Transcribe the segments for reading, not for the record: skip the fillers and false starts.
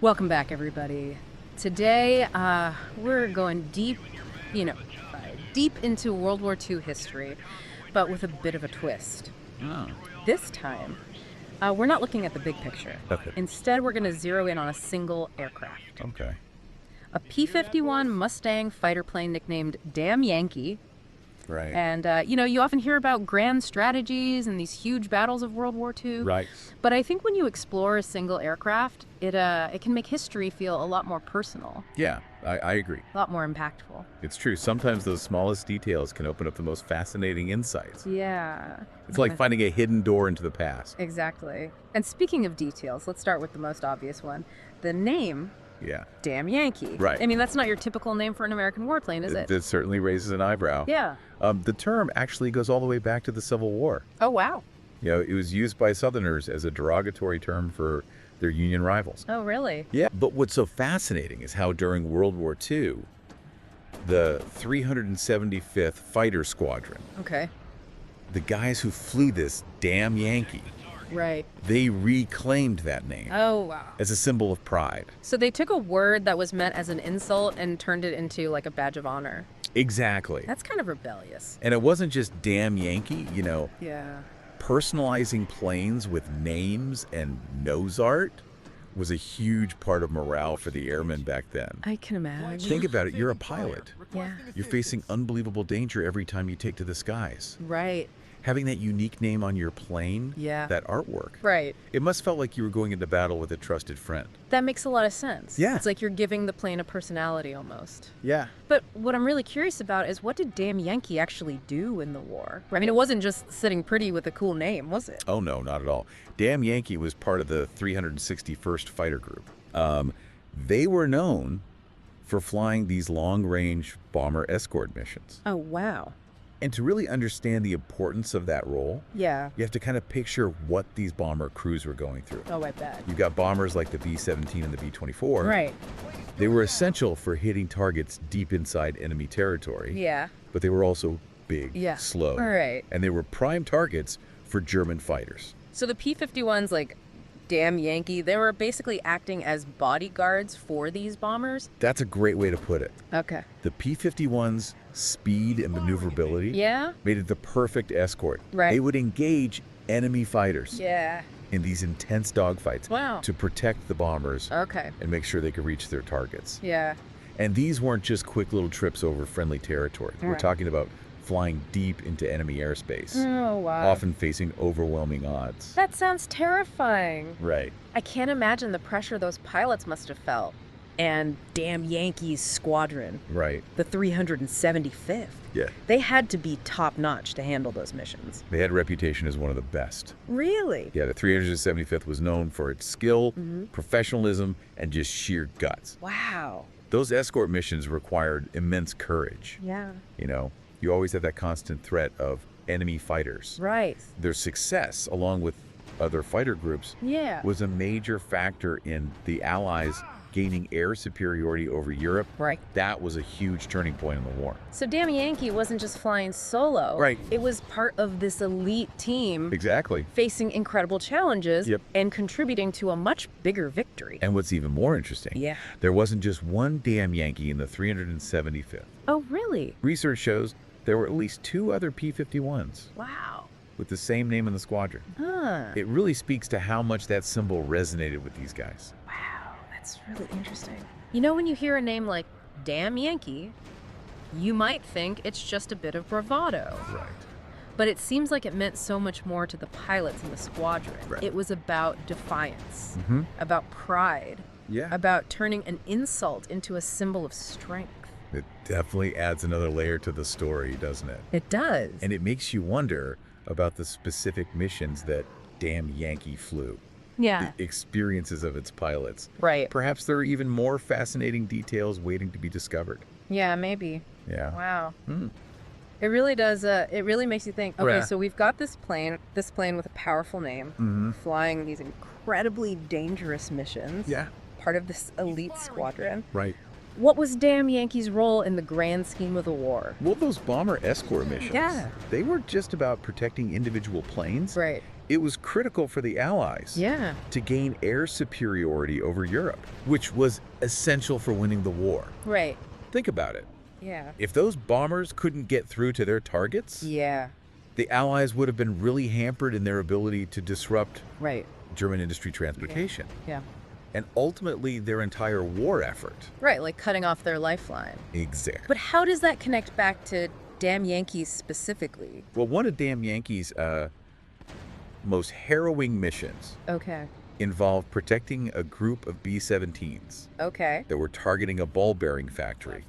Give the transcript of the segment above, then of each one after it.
Welcome back, everybody. Today, we're going deep, deep into World War II history, but with a bit of a twist. Oh, This time, we're not looking at the big picture. okay. Instead, we're going to zero in on a single aircraft. Okay. A P-51 Mustang fighter plane nicknamed Damn Yankee. Right. And, you often hear about grand strategies and these huge battles of World War II. Right. But I think when you explore a single aircraft, it can make history feel a lot more personal, Yeah, I agree. a lot more impactful. It's true. Sometimes those smallest details can open up the most fascinating insights. Yeah. It's like finding a hidden door into the past. Exactly. And speaking of details, let's start with the most obvious one. The name, Yeah. Damn Yankee. Right. I mean, that's not your typical name for an American warplane, is it? That certainly raises an eyebrow. Yeah. The term actually goes all the way back to the Civil War. Oh, wow. It was used by Southerners as a derogatory term for their Union rivals. Oh, really? Yeah. But what's so fascinating is how during World War II, the 375th Fighter Squadron, Okay. the guys who flew this damn Yankee, Right. they reclaimed that name Oh, wow. as a symbol of pride. So they took a word that was meant as an insult and turned it into like a badge of honor. Exactly. That's kind of rebellious. And it wasn't just damn Yankee, Yeah. personalizing planes with names and nose art was a huge part of morale for the airmen back then. I can imagine. Think about it, you're a pilot. Yeah. You're facing unbelievable danger every time you take to the skies. Right. Having that unique name on your plane, Yeah. that artwork, Right. it must felt like you were going into battle with a trusted friend. That makes a lot of sense. Yeah. It's like you're giving the plane a personality almost. Yeah. But what I'm really curious about is what did Damn Yankee actually do in the war? I mean, it wasn't just sitting pretty with a cool name, was it? Oh, no, not at all. Damn Yankee was part of the 361st Fighter Group. They were known for flying these long-range bomber escort missions. Oh, wow. And to really understand the importance of that role, Yeah. you have to kind of picture what these bomber crews were going through. Oh, I bet. You've got bombers like the B-17 and the B-24. Right. They were essential for hitting targets deep inside enemy territory, Yeah. but they were also big, Yeah. slow, Right. and they were prime targets for German fighters. So the P-51s, like Damn Yankee, they were basically acting as bodyguards for these bombers? That's a great way to put it. Okay. The P-51's speed and maneuverability Yeah? made it the perfect escort. Right. They would engage enemy fighters Yeah. in these intense dogfights Wow. to protect the bombers Okay. and make sure they could reach their targets. Yeah. And these weren't just quick little trips over friendly territory. We're Right. talking about flying deep into enemy airspace, Oh, wow. often facing overwhelming odds. That sounds terrifying. Right. I can't imagine the pressure those pilots must have felt. And Damn Yankees squadron, Right. the 375th. Yeah. They had to be top-notch to handle those missions. They had a reputation as one of the best. Really? Yeah, the 375th was known for its skill, Mm-hmm. professionalism, and just sheer guts. Wow. Those escort missions required immense courage. Yeah. You always have that constant threat of enemy fighters. Right. Their success, along with other fighter groups, Yeah. was a major factor in the Allies gaining air superiority over Europe. Right. That was a huge turning point in the war. So Damn Yankee wasn't just flying solo. Right. It was part of this elite team Exactly. facing incredible challenges Yep. and contributing to a much bigger victory. And what's even more interesting, Yeah. there wasn't just one damn Yankee in the 375th. Oh, really? Research shows there were at least two other P-51s Wow. with the same name in the squadron. Huh. It really speaks to how much that symbol resonated with these guys. Wow, that's really interesting. You know, when you hear a name like Damn Yankee, you might think it's just a bit of bravado. Right. But it seems like it meant so much more to the pilots in the squadron. Right. It was about defiance, Mm-hmm. about pride, Yeah. about turning an insult into a symbol of strength. It definitely adds another layer to the story, doesn't it? It does. And it makes you wonder about the specific missions that damn Yankee flew. Yeah. The experiences of its pilots. Right. Perhaps there are even more fascinating details waiting to be discovered. Yeah, maybe. Yeah. Wow. Hmm. It really does. It really makes you think. Okay, Yeah. so we've got this plane with a powerful name, Mm-hmm. flying these incredibly dangerous missions. Yeah. Part of this elite squadron. Right. What was Damn Yankee's role in the grand scheme of the war? Well, those bomber escort missions, Yeah. they were just about protecting individual planes. Right. it was critical for the Allies Yeah. to gain air superiority over Europe, which was essential for winning the war. Right. Think about it. Yeah. If those bombers couldn't get through to their targets, Yeah. the Allies would have been really hampered in their ability to disrupt Right. German industry transportation, Yeah. and ultimately their entire war effort. Right, like cutting off their lifeline. Exactly. But how does that connect back to Damn Yankees specifically? Well, one of Damn Yankee's most harrowing missions Okay. involved protecting a group of B-17s Okay. that were targeting a ball bearing factory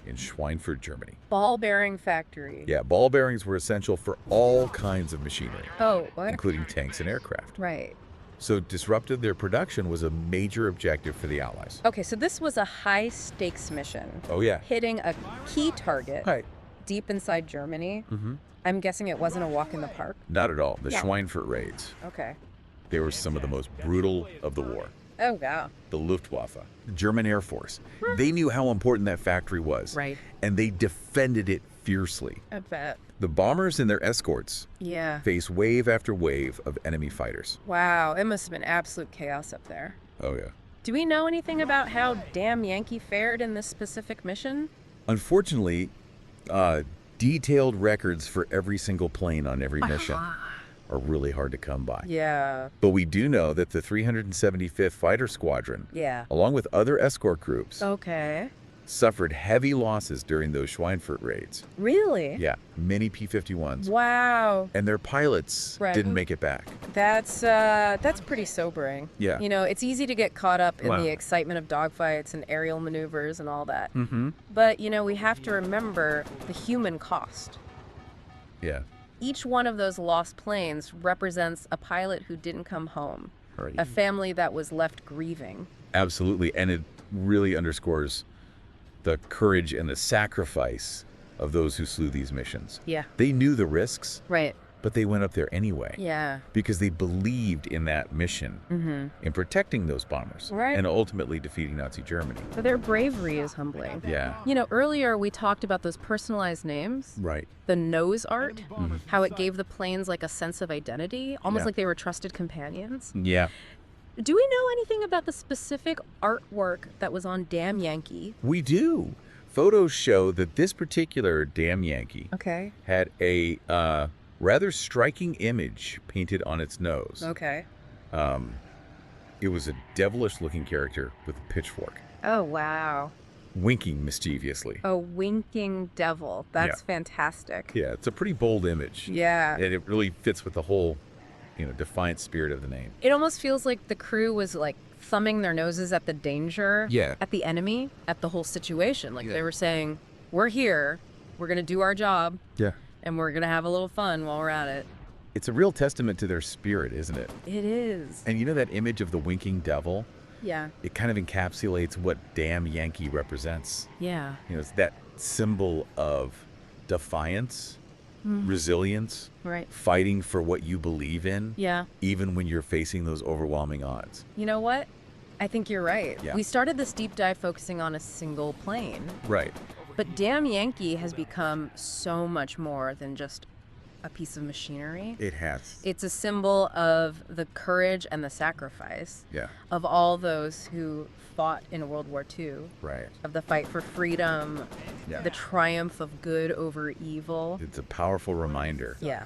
in Schweinfurt, Germany. Ball bearing factory. Yeah, ball bearings were essential for all kinds of machinery, Oh, what? including tanks and aircraft. Right. So disrupting their production was a major objective for the Allies. Okay, so this was a high stakes mission. Oh, yeah. Hitting a key target Right. deep inside Germany. Mm-hmm. I'm guessing it wasn't a walk in the park. Not at all. The Yeah. Schweinfurt raids, Okay. they were some of the most brutal of the war. Oh, wow. The Luftwaffe, the German Air Force, they knew how important that factory was. Right. And they defended it fiercely. I bet. The bombers and their escorts Yeah. faced wave after wave of enemy fighters. Wow, it must have been absolute chaos up there. Oh, yeah. Do we know anything about how Damn Yankee fared in this specific mission? Unfortunately, detailed records for every single plane on every mission are really hard to come by. Yeah. But we do know that the 375th Fighter Squadron, Yeah. along with other escort groups, Okay. suffered heavy losses during those Schweinfurt raids. Really? Yeah, many P-51s. Wow. And their pilots Right. didn't make it back. That's pretty sobering. Yeah. You know, it's easy to get caught up in Wow. the excitement of dogfights and aerial maneuvers and all that. Mm-hmm. But, you know, we have to remember the human cost. Yeah. Each one of those lost planes represents a pilot who didn't come home, Right. a family that was left grieving. Absolutely. And it really underscores the courage and the sacrifice of those who slew these missions. Yeah. They knew the risks, Right. but they went up there anyway. Yeah. Because they believed in that mission, in protecting those bombers, Right. and ultimately defeating Nazi Germany. So their bravery is humbling. Yeah. You know, earlier we talked about those personalized names, Right. the nose art, how it gave the planes like a sense of identity, almost Yeah. like they were trusted companions. Yeah. Do we know anything about the specific artwork that was on Damn Yankee? We do. Photos show that this particular Damn Yankee Okay. had a rather striking image painted on its nose. Okay. It was a devilish-looking character with a pitchfork, Oh, wow. winking mischievously. A winking devil. That's fantastic. Yeah, it's a pretty bold image. Yeah. And it really fits with the whole, defiant spirit of the name. It almost feels like the crew was like thumbing their noses at the danger, Yeah. at the enemy, at the whole situation. Like Yeah. they were saying, we're here, we're going to do our job, Yeah. and we're going to have a little fun while we're at it. It's a real testament to their spirit, isn't it? It is. And you know that image of the winking devil? Yeah. It kind of encapsulates what Damn Yankee represents. Yeah. It's that symbol of defiance, resilience, Right. fighting for what you believe in, Yeah. even when you're facing those overwhelming odds. You know what? I think you're right. Yeah. We started this deep dive focusing on a single plane, Right. but Damn Yankee has become so much more than just a piece of machinery. It has. It's a symbol of the courage and the sacrifice Yeah. of all those who fought in World War II, Right. of the fight for freedom, Yeah. the triumph of good over evil. It's a powerful reminder Yeah,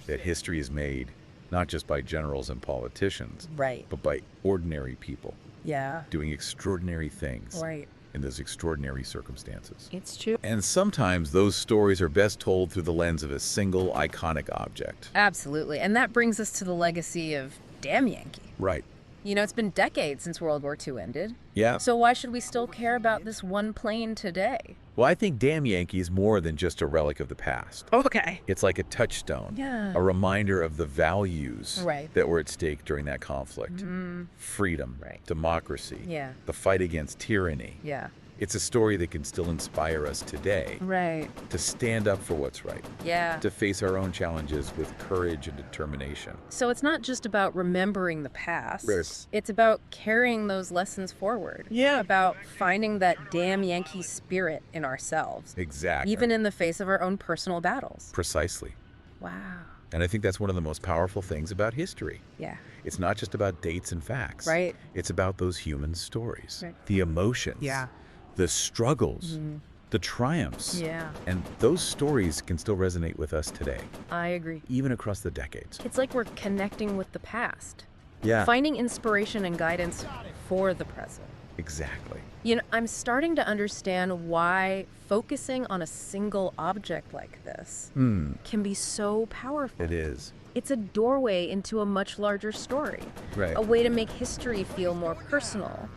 that history is made not just by generals and politicians, right. but by ordinary people Yeah, doing extraordinary things right. in those extraordinary circumstances. It's true. And sometimes those stories are best told through the lens of a single iconic object. Absolutely. And that brings us to the legacy of Damn Yankee. Right. You know, it's been decades since World War II ended. Yeah. So why should we still care about this one plane today? Well, I think Damn Yankee is more than just a relic of the past. Okay. It's like a touchstone, Yeah. a reminder of the values Right. that were at stake during that conflict. Freedom, Right. democracy, Yeah. the fight against tyranny. Yeah. It's a story that can still inspire us today Right. to stand up for what's right, Yeah. to face our own challenges with courage and determination. So it's not just about remembering the past. Yes. It's about carrying those lessons forward. Yeah. About finding that damn Yankee spirit in ourselves, Exactly. even in the face of our own personal battles. Precisely. Wow. And I think that's one of the most powerful things about history. Yeah. It's not just about dates and facts. Right. It's about those human stories, Right. the emotions, Yeah. the struggles, the triumphs. Yeah. And those stories can still resonate with us today, I agree. even across the decades. It's like we're connecting with the past. Yeah, Finding inspiration and guidance for the present. exactly. I'm starting to understand why focusing on a single object like this can be so powerful. It is. It's a doorway into a much larger story. Right. A way to make history feel more personal,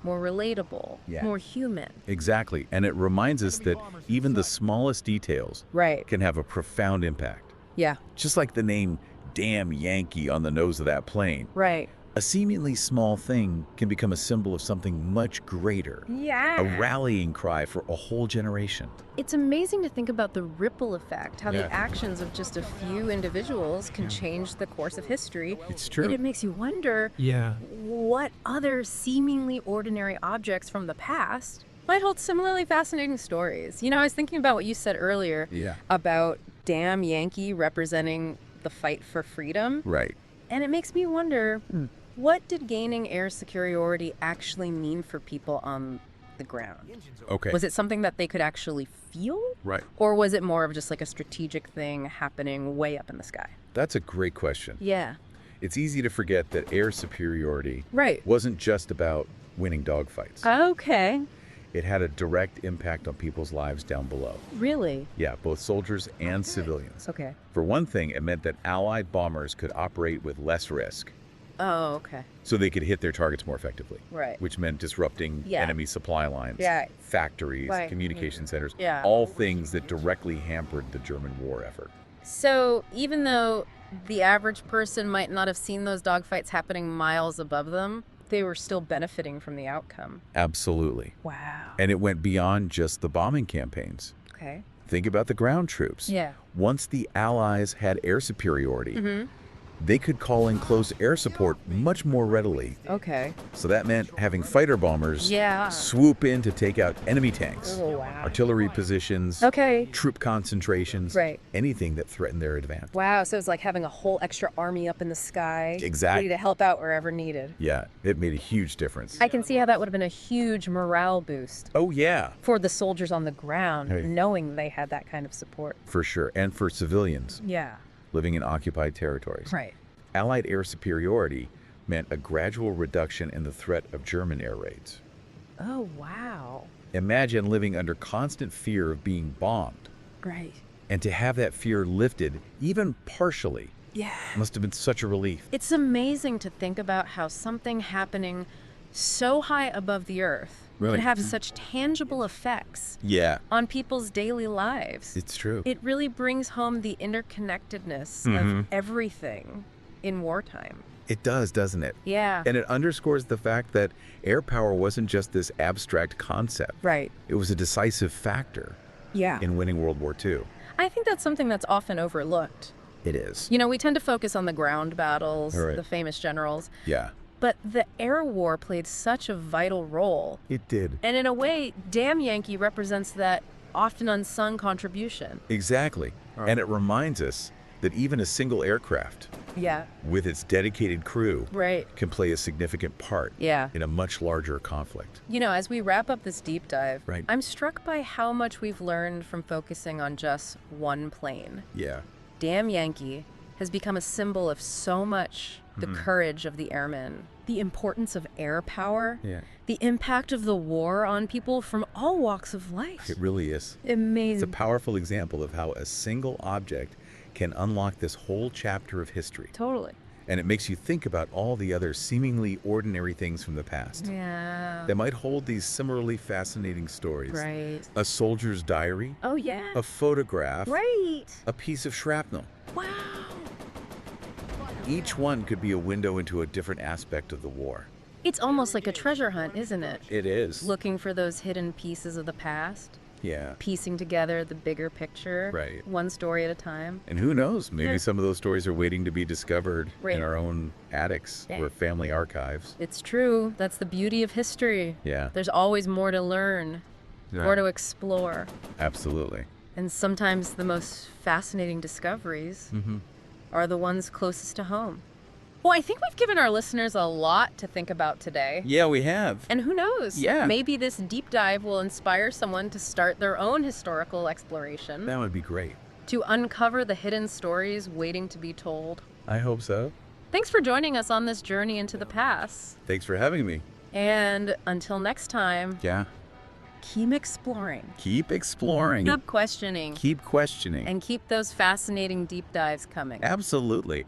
more relatable, Yeah. more human. Exactly. And it reminds us that even the smallest details Right. can have a profound impact. Yeah. Just like the name Damn Yankee on the nose of that plane. Right. A seemingly small thing can become a symbol of something much greater. Yeah. A rallying cry for a whole generation. It's amazing to think about the ripple effect, how Yeah. the actions of just a few individuals can change the course of history. It's true. And it makes you wonder what other seemingly ordinary objects from the past might hold similarly fascinating stories. I was thinking about what you said earlier Yeah. about Damn Yankee representing the fight for freedom. Right. And it makes me wonder, what did gaining air superiority actually mean for people on the ground? Okay. Was it something that they could actually feel? Right. Or was it more of just like a strategic thing happening way up in the sky? That's a great question. Yeah. It's easy to forget that air superiority Right. wasn't just about winning dogfights. Okay. It had a direct impact on people's lives down below. Really? Yeah, both soldiers and civilians. Okay. For one thing, it meant that Allied bombers could operate with less risk, Oh, okay. so they could hit their targets more effectively. Right. Which meant disrupting Yeah. enemy supply lines, Yeah. factories, Right. communication centers, Yeah. all things that directly hampered the German war effort. So even though the average person might not have seen those dogfights happening miles above them, they were still benefiting from the outcome. Absolutely. Wow. And it went beyond just the bombing campaigns. Okay. Think about the ground troops. Yeah. Once the Allies had air superiority, they could call in close air support much more readily. Okay. So that meant having fighter bombers Yeah. swoop in to take out enemy tanks, Oh, wow. artillery positions, Okay. troop concentrations, Right. anything that threatened their advance. Wow, so it's like having a whole extra army up in the sky. Exactly. Ready to help out wherever needed. Yeah, it made a huge difference. I can see how that would have been a huge morale boost Oh, yeah, for the soldiers on the ground, Hey. knowing they had that kind of support. for sure. And for civilians Yeah. living in occupied territories. Right. Allied air superiority meant a gradual reduction in the threat of German air raids. Oh, wow. Imagine living under constant fear of being bombed, Great. and to have that fear lifted, even partially, Yeah. must have been such a relief. It's amazing to think about how something happening so high above the earth Right. can have such tangible effects Yeah, on people's daily lives. it's true. It really brings home the interconnectedness of everything in wartime. It does, doesn't it? Yeah. And it underscores the fact that air power wasn't just this abstract concept. Right. It was a decisive factor Yeah. in winning World War II. I think that's something that's often overlooked. It is. We tend to focus on the ground battles, Right. the famous generals, Yeah, but the air war played such a vital role. it did. And in a way, Damn Yankee represents that often unsung contribution. Exactly. And it reminds us that even a single aircraft Yeah. with its dedicated crew Right. can play a significant part Yeah. in a much larger conflict. As we wrap up this deep dive, Right. I'm struck by how much we've learned from focusing on just one plane. Yeah. Damn Yankee has become a symbol of so much: the courage of the airmen, the importance of air power, Yeah. the impact of the war on people from all walks of life. It really is. It's Amazing. a powerful example of how a single object can unlock this whole chapter of history. Totally. And it makes you think about all the other seemingly ordinary things from the past Yeah. that might hold these similarly fascinating stories. Right. A soldier's diary, Oh, yeah. a photograph, Right. a piece of shrapnel. Wow. Each one could be a window into a different aspect of the war. It's almost like a treasure hunt, isn't it? It is. Looking for those hidden pieces of the past, Yeah. piecing together the bigger picture, Right. one story at a time. And who knows, maybe Yeah. some of those stories are waiting to be discovered Right. in our own attics Yeah. or family archives. It's true. That's the beauty of history. Yeah, There's always more to learn, more to explore. absolutely. And sometimes the most fascinating discoveries are the ones closest to home. Well, I think we've given our listeners a lot to think about today. Yeah, we have. And who knows? Yeah. Maybe this deep dive will inspire someone to start their own historical exploration, That would be great. to uncover the hidden stories waiting to be told. I hope so. Thanks for joining us on this journey into the past. Thanks for having me. And until next time, Yeah. keep exploring, Keep exploring. keep questioning, Keep questioning. and keep those fascinating deep dives coming. Absolutely.